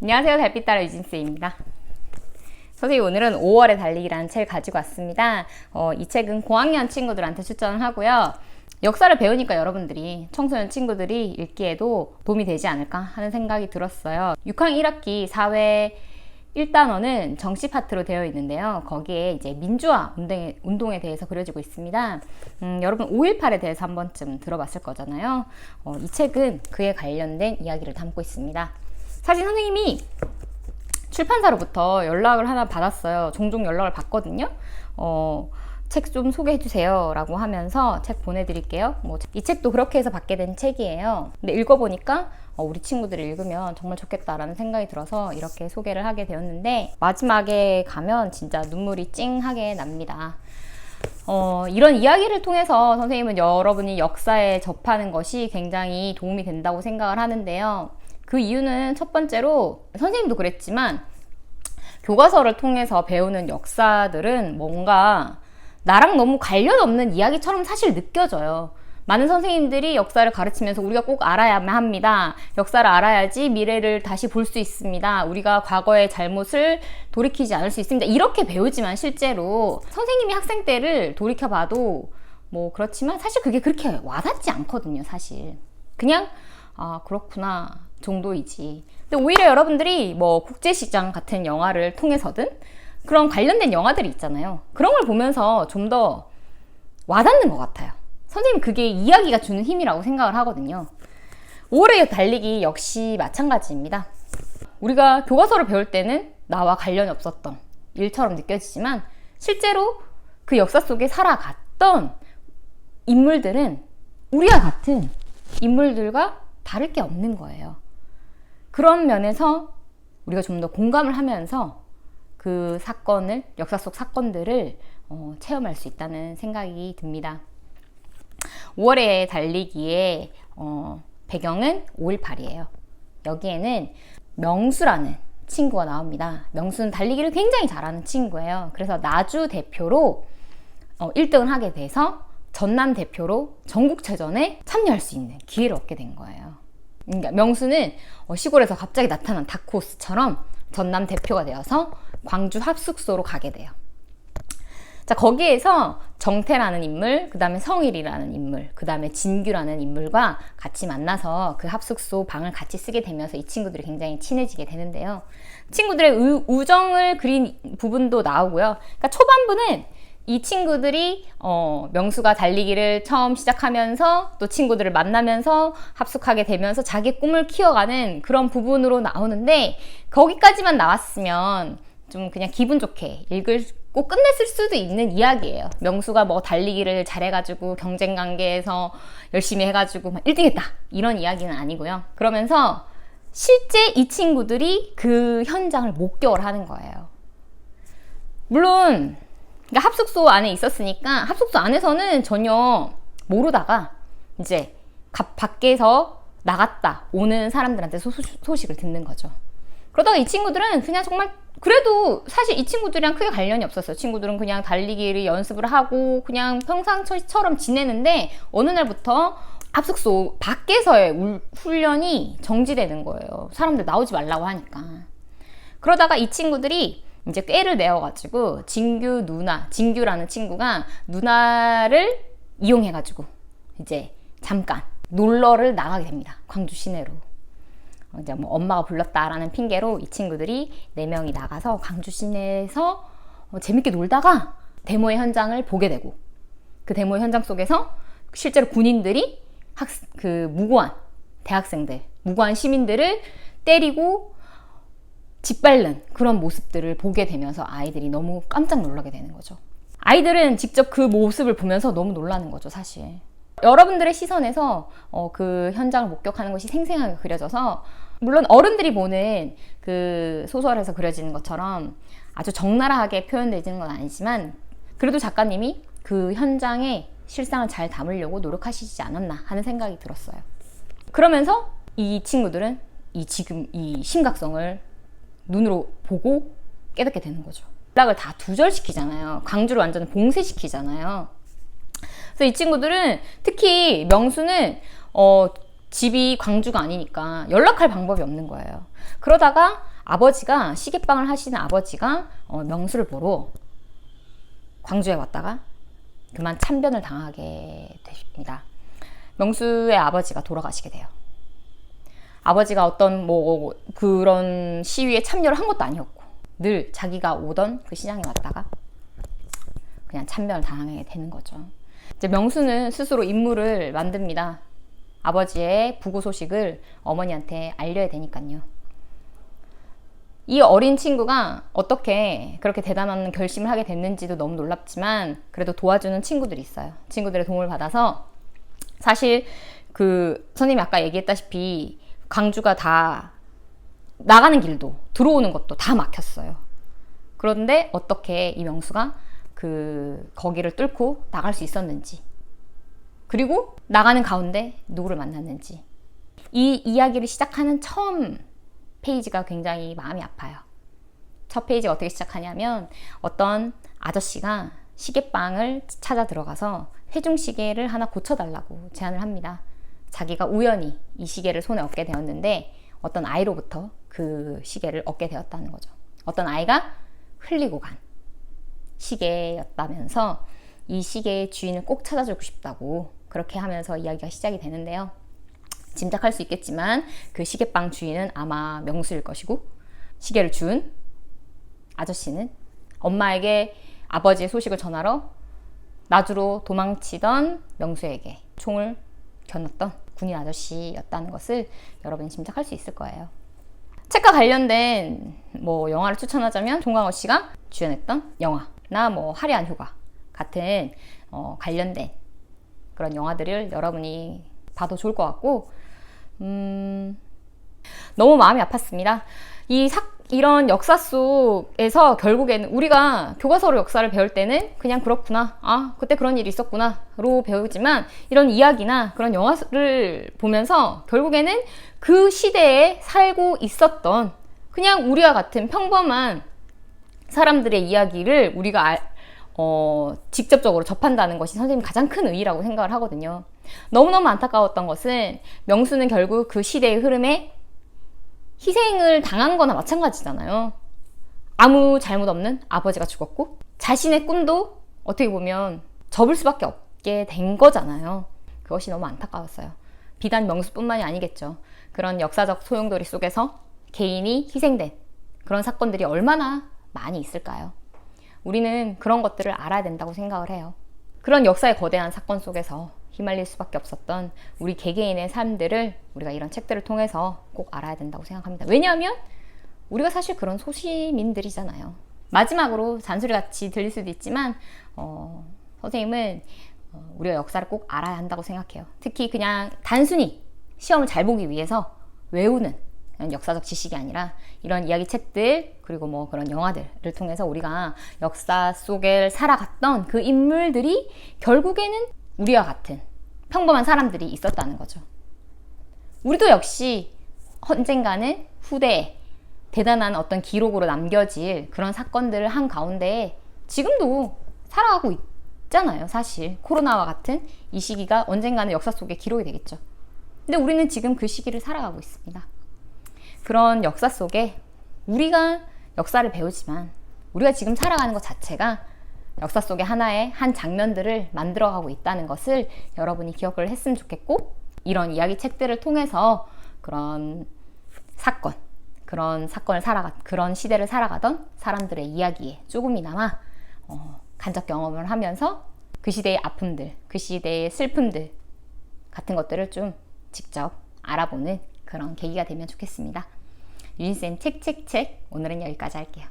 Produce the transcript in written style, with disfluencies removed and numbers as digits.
안녕하세요. 달빛따라 유진스입니다. 선생님, 오늘은 5월의 달리기라는 책을 가지고 왔습니다. 이 책은 고학년 친구들한테 추천을 하고요. 역사를 배우니까 여러분들이, 청소년 친구들이 읽기에도 도움이 되지 않을까 하는 생각이 들었어요. 6학년 1학기 사회 1단원은 정시 파트로 되어 있는데요. 거기에 이제 민주화 운동에 대해서 그려지고 있습니다. 여러분 5.18에 대해서 한 번쯤 들어봤을 거잖아요. 이 책은 그에 관련된 이야기를 담고 있습니다. 사실 선생님이 출판사로부터 연락을 하나 받았어요. 종종 연락을 받거든요. 책 좀 소개해 주세요 라고 하면서 책 보내드릴게요. 이 책도 그렇게 해서 받게 된 책이에요. 근데 읽어보니까 우리 친구들이 읽으면 정말 좋겠다라는 생각이 들어서 이렇게 소개를 하게 되었는데, 마지막에 가면 진짜 눈물이 찡하게 납니다. 이런 이야기를 통해서 선생님은 여러분이 역사에 접하는 것이 굉장히 도움이 된다고 생각을 하는데요. 그 이유는 첫 번째로, 선생님도 그랬지만 교과서를 통해서 배우는 역사들은 뭔가 나랑 너무 관련 없는 이야기처럼 사실 느껴져요. 많은 선생님들이 역사를 가르치면서 우리가 꼭 알아야만 합니다. 역사를 알아야지 미래를 다시 볼 수 있습니다. 우리가 과거의 잘못을 돌이키지 않을 수 있습니다. 이렇게 배우지만 실제로 선생님이 학생 때를 돌이켜봐도 그렇지만 사실 그게 그렇게 와닿지 않거든요. 사실 그냥 그렇구나 정도이지. 근데 오히려 여러분들이 국제시장 같은 영화를 통해서든 그런 관련된 영화들이 있잖아요. 그런 걸 보면서 좀 더 와닿는 것 같아요. 선생님 그게 이야기가 주는 힘이라고 생각을 하거든요. 5월의 달리기 역시 마찬가지입니다. 우리가 교과서를 배울 때는 나와 관련이 없었던 일처럼 느껴지지만 실제로 그 역사 속에 살아갔던 인물들은 우리와 같은 인물들과 다를 게 없는 거예요. 그런 면에서 우리가 좀 더 공감을 하면서 그 사건을, 역사 속 사건들을 체험할 수 있다는 생각이 듭니다. 5월의 달리기의 배경은 5.18이에요. 여기에는 명수라는 친구가 나옵니다. 명수는 달리기를 굉장히 잘하는 친구예요. 그래서 나주 대표로 1등을 하게 돼서 전남 대표로 전국체전에 참여할 수 있는 기회를 얻게 된 거예요. 그러니까 명수는 시골에서 갑자기 나타난 다크호스처럼 전남 대표가 되어서 광주 합숙소로 가게 돼요. 자, 거기에서 정태라는 인물, 그 다음에 성일이라는 인물, 그 다음에 진규라는 인물과 같이 만나서 그 합숙소 방을 같이 쓰게 되면서 이 친구들이 굉장히 친해지게 되는데요. 친구들의 우정을 그린 부분도 나오고요. 그러니까 초반부는 이 친구들이 명수가 달리기를 처음 시작하면서 또 친구들을 만나면서 합숙하게 되면서 자기 꿈을 키워가는 그런 부분으로 나오는데, 거기까지만 나왔으면 좀 그냥 기분 좋게 읽고 끝냈을 수도 있는 이야기예요. 명수가 달리기를 잘해가지고 경쟁 관계에서 열심히 해가지고 1등 했다 이런 이야기는 아니고요. 그러면서 실제 이 친구들이 그 현장을 목격을 하는 거예요. 물론 그러니까 합숙소 안에 있었으니까 합숙소 안에서는 전혀 모르다가 이제 밖에서 나갔다 오는 사람들한테 소식을 듣는 거죠. 그러다가 이 친구들은 그냥 정말, 그래도 사실 이 친구들이랑 크게 관련이 없었어요. 친구들은 그냥 달리기를 연습을 하고 그냥 평상시처럼 지내는데 어느 날부터 합숙소 밖에서의 훈련이 정지되는 거예요. 사람들 나오지 말라고 하니까. 그러다가 이 친구들이 이제 꾀를 내어가지고 진규라는 친구가 누나를 이용해가지고 이제 잠깐 놀러를 나가게 됩니다. 광주 시내로. 이제 엄마가 불렀다라는 핑계로 이 친구들이 4명이 나가서 광주 시내에서 재밌게 놀다가 데모의 현장을 보게 되고, 그 데모의 현장 속에서 실제로 군인들이 무고한 대학생들, 무고한 시민들을 때리고 짓밟는 그런 모습들을 보게 되면서 아이들이 너무 깜짝 놀라게 되는 거죠. 아이들은 직접 그 모습을 보면서 너무 놀라는 거죠, 사실. 여러분들의 시선에서 그 현장을 목격하는 것이 생생하게 그려져서, 물론 어른들이 보는 그 소설에서 그려지는 것처럼 아주 적나라하게 표현되지는 건 아니지만, 그래도 작가님이 그 현장의 실상을 잘 담으려고 노력하시지 않았나 하는 생각이 들었어요. 그러면서 이 친구들은 지금 이 심각성을 눈으로 보고 깨닫게 되는 거죠. 연락을 다 두절시키잖아요. 광주를 완전 봉쇄시키잖아요. 그래서 이 친구들은, 특히 명수는 집이 광주가 아니니까 연락할 방법이 없는 거예요. 그러다가 아버지가, 시계방을 하시는 아버지가 명수를 보러 광주에 왔다가 그만 참변을 당하게 됩니다. 명수의 아버지가 돌아가시게 돼요. 아버지가 어떤 뭐 그런 시위에 참여를 한 것도 아니었고 늘 자기가 오던 그 시장에 왔다가 그냥 참변을 당하게 되는 거죠. 이제 명수는 스스로 인물을 만듭니다. 아버지의 부고 소식을 어머니한테 알려야 되니까요. 이 어린 친구가 어떻게 그렇게 대단한 결심을 하게 됐는지도 너무 놀랍지만 그래도 도와주는 친구들이 있어요. 친구들의 도움을 받아서 사실 그 선생님이 아까 얘기했다시피 광주가 다 나가는 길도 들어오는 것도 다 막혔어요. 그런데 어떻게 이 명수가 거기를 뚫고 나갈 수 있었는지, 그리고 나가는 가운데 누구를 만났는지, 이 이야기를 시작하는 처음 페이지가 굉장히 마음이 아파요. 첫 페이지가 어떻게 시작하냐면 어떤 아저씨가 시계방을 찾아 들어가서 회중시계를 하나 고쳐달라고 제안을 합니다. 자기가 우연히 이 시계를 손에 얻게 되었는데 어떤 아이로부터 그 시계를 얻게 되었다는 거죠. 어떤 아이가 흘리고 간 시계였다면서 이 시계의 주인을 꼭 찾아주고 싶다고 그렇게 하면서 이야기가 시작이 되는데요. 짐작할 수 있겠지만 그 시계방 주인은 아마 명수일 것이고, 시계를 준 아저씨는 엄마에게 아버지의 소식을 전하러 나주로 도망치던 명수에게 총을 겨눴던 군인 아저씨였다는 것을 여러분이 짐작할 수 있을 거예요. 책과 관련된 뭐 영화를 추천하자면 송강호 씨가 주연했던 영화나 뭐 화려한 휴가 같은 관련된 그런 영화들을 여러분이 봐도 좋을 것 같고, 너무 마음이 아팠습니다. 이런 역사 속에서 결국에는 우리가 교과서로 역사를 배울 때는 그냥 그렇구나, 아 그때 그런 일이 있었구나로 배우지만, 이런 이야기나 그런 영화를 보면서 결국에는 그 시대에 살고 있었던 그냥 우리와 같은 평범한 사람들의 이야기를 우리가 직접적으로 접한다는 것이 선생님 가장 큰 의의라고 생각을 하거든요. 너무너무 안타까웠던 것은 명수는 결국 그 시대의 흐름에 희생을 당한 거나 마찬가지잖아요. 아무 잘못 없는 아버지가 죽었고 자신의 꿈도 어떻게 보면 접을 수밖에 없게 된 거잖아요. 그것이 너무 안타까웠어요. 비단 명수뿐만이 아니겠죠. 그런 역사적 소용돌이 속에서 개인이 희생된 그런 사건들이 얼마나 많이 있을까요? 우리는 그런 것들을 알아야 된다고 생각을 해요. 그런 역사의 거대한 사건 속에서 휘말릴 수밖에 없었던 우리 개개인의 삶들을 우리가 이런 책들을 통해서 꼭 알아야 된다고 생각합니다. 왜냐하면 우리가 사실 그런 소시민들이잖아요. 마지막으로 잔소리같이 들릴 수도 있지만 선생님은 우리가 역사를 꼭 알아야 한다고 생각해요. 특히 그냥 단순히 시험을 잘 보기 위해서 외우는 역사적 지식이 아니라 이런 이야기 책들, 그리고 뭐 그런 영화들을 통해서 우리가 역사 속에 살아갔던 그 인물들이 결국에는 우리와 같은 평범한 사람들이 있었다는 거죠. 우리도 역시 언젠가는 후대에 대단한 어떤 기록으로 남겨질 그런 사건들을 한 가운데 지금도 살아가고 있잖아요. 사실 코로나와 같은 이 시기가 언젠가는 역사 속에 기록이 되겠죠. 근데 우리는 지금 그 시기를 살아가고 있습니다. 그런 역사 속에 우리가 역사를 배우지만 우리가 지금 살아가는 것 자체가 역사 속의 하나의 한 장면들을 만들어가고 있다는 것을 여러분이 기억을 했으면 좋겠고, 이런 이야기 책들을 통해서 그런 그런 시대를 살아가던 사람들의 이야기에 조금이나마 간접 경험을 하면서 그 시대의 아픔들, 그 시대의 슬픔들 같은 것들을 좀 직접 알아보는 그런 계기가 되면 좋겠습니다. 유진쌤 책 오늘은 여기까지 할게요.